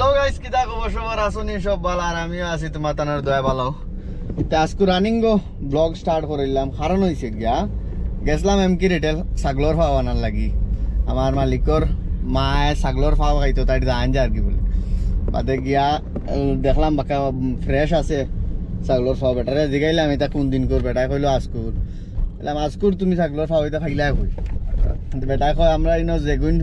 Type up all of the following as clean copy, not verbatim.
Hello guys, কিতা খবর সবার? আসুনি সব ভালো, আর আমিও আছি তোমার তানার দয়া ভালো। আজকে রানিং গো ব্লগ স্টার্ট করিলাম, কারণ হয়েছে গিয়া গেছিলাম এমকি রিটেল ছাগলর ফাও আনার লাগি। আমার মালিকর মায়ে ছাগলর ফাও খাইতো, তাই জান যা আর কি বলে বাদে গিয়া দেখলাম বাকা ফ্রেশ আছে ছাগলর ফাও। বেটারে জিগাইলাম এটা কোন দিন কর, বেটায় কইলো আজকুর। বললাম আজকুর তুমি ছাগলর ফাও এটা খাইলাই কই? বেটায় কয় আমরা ইনো যেগুন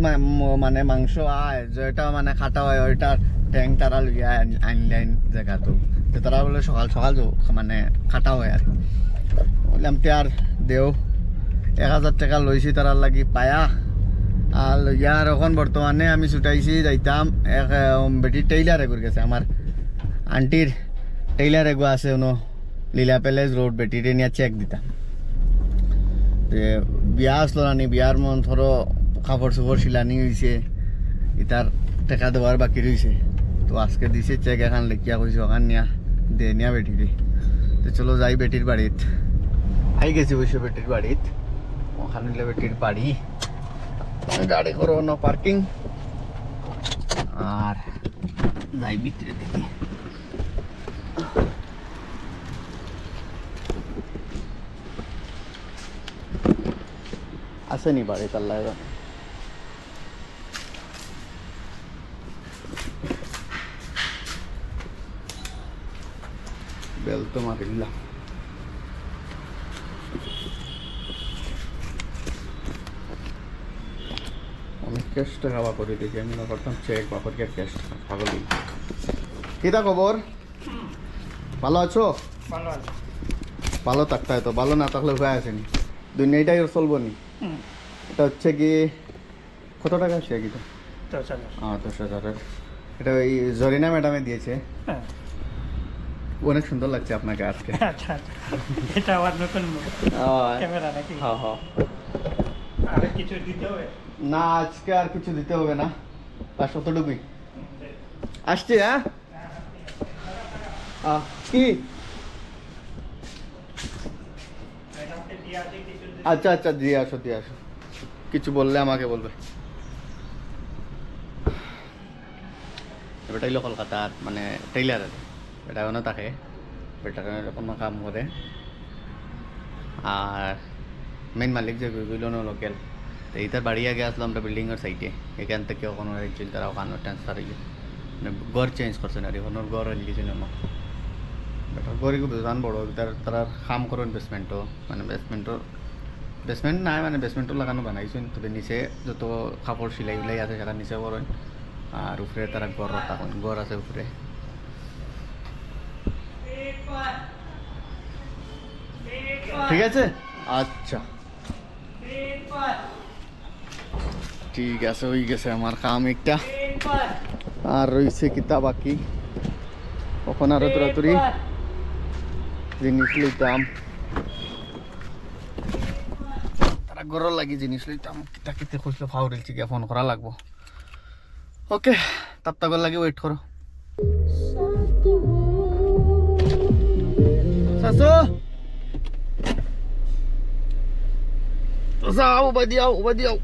মানে মাংস আয় যেটা মানে খাটা হয় ওইটার ট্যাং তারা লইয়া আইনলাইন জায়গাতো, তো তারা বলে সকাল সকাল মানে খাটা হয় আর। বললাম তে আর দেও 1000 টাকা লইছি তারার লাগি পায়া আর লইয়া। আর এখন বর্তমানে আমি ছুটাইছি যাইতাম এক বেটির টেইলার এগুর গেছে, আমার আন্টির টেইলার এগো আছে উনো লীলা প্যালেস রোড, বেটিরে নিয়ে চেক দিতাম। বিয়া আসলো নানি, বিয়ার মন ধরো কাপড় চোপড় শিলানি হয়েছে, ইতার টাকা দেওয়ার বাকি রয়েছে। তো আজকে দিছে চেক, এখান লেখিয়া কইছে ওখান নিয়া দে নিয়া বেটিরে। তো চলো যাই বেটির বাড়িত। আই গেছি অবশ্য বেটির বাড়িত, ওখানে নিলে বেটির বাড়ি গাড়ি করো না পার্কিং, আর যাই ভিতরে দেখি। আসেনি বাড়ি তাল্লা বেল তো মারিলাম। আমি ক্যাশ টাকা বা করে দেখি, আমি না করতাম চেক বা করে ক্যাশ পাগল। কিতা খবর? ভালো আছো? ভালো আছে। ভালো থাকতে হয় তো, ভালো না থাকলে উপায় আসেনি, দুনিয়াটাই চলবো নি। এটা হচ্ছে কি কত টাকা আসছে কিটা? 10,000। এটা ওই জরিনা ম্যাডামে দিয়েছে। অনেক সুন্দর লাগছে আপনাকে আজকে। আচ্ছা, এটা আবার নতুন ক্যামেরা নাকি? হ্যাঁ হ্যাঁ। আর কিছু দিতে হবে না, আজকে আর কিছু দিতে হবে না, আর কতটুকুই আসছে। হ্যাঁ কি আচ্ছা আচ্ছা, দিয়ে আসো দিয়ে আসো, কিছু বললে আমাকে বলবে। বেটা হইলো কলকাতার মানে টেইলার, বেটা ওখানে থাকে, বেটার কোনো কাম করে। আর মেন মালিক যে গুলো লোকাল, তো এইটার বাড়ি আগে আসলাম আমরা বিল্ডিংয়ের সাইডে, এখান থেকে ওখানে একচুয়ালি তারা ওখানে ট্রান্সফার হয়ে মানে ঘর চেঞ্জ করছে না, ওখানের ঘর হয়ে গেছে না। বেটার ঘরে খুব দান বড়, তারা কাম করেন বেসমেন্টও, মানে বেসমেন্ট নাই মানে বেসমেন্টও লাগানো বানাইছেন, তবে নিচে যত কাপড় সিলাই উলাই আছে সেটা নিচে করেন, আর উপরে তারা ঘর রাখেন, ঘর আছে উপরে। ঠিক আছে, আচ্ছা ঠিক আছে, হয়ে গেছে আমার কাম একটা। আর রয়েছে কিতা বাকি, কখন আরো তোরাতুরি জিনিস লইতাম, তারা গরর লাগি জিনিস লইতাম, কিতা কিতে খুঁজলে ফাউরিল থেকে ফোন করা লাগবো। ওকে, তাপ্তাগর লাগে ওয়েট করো। শাশু যাও, উবা দিয়াও।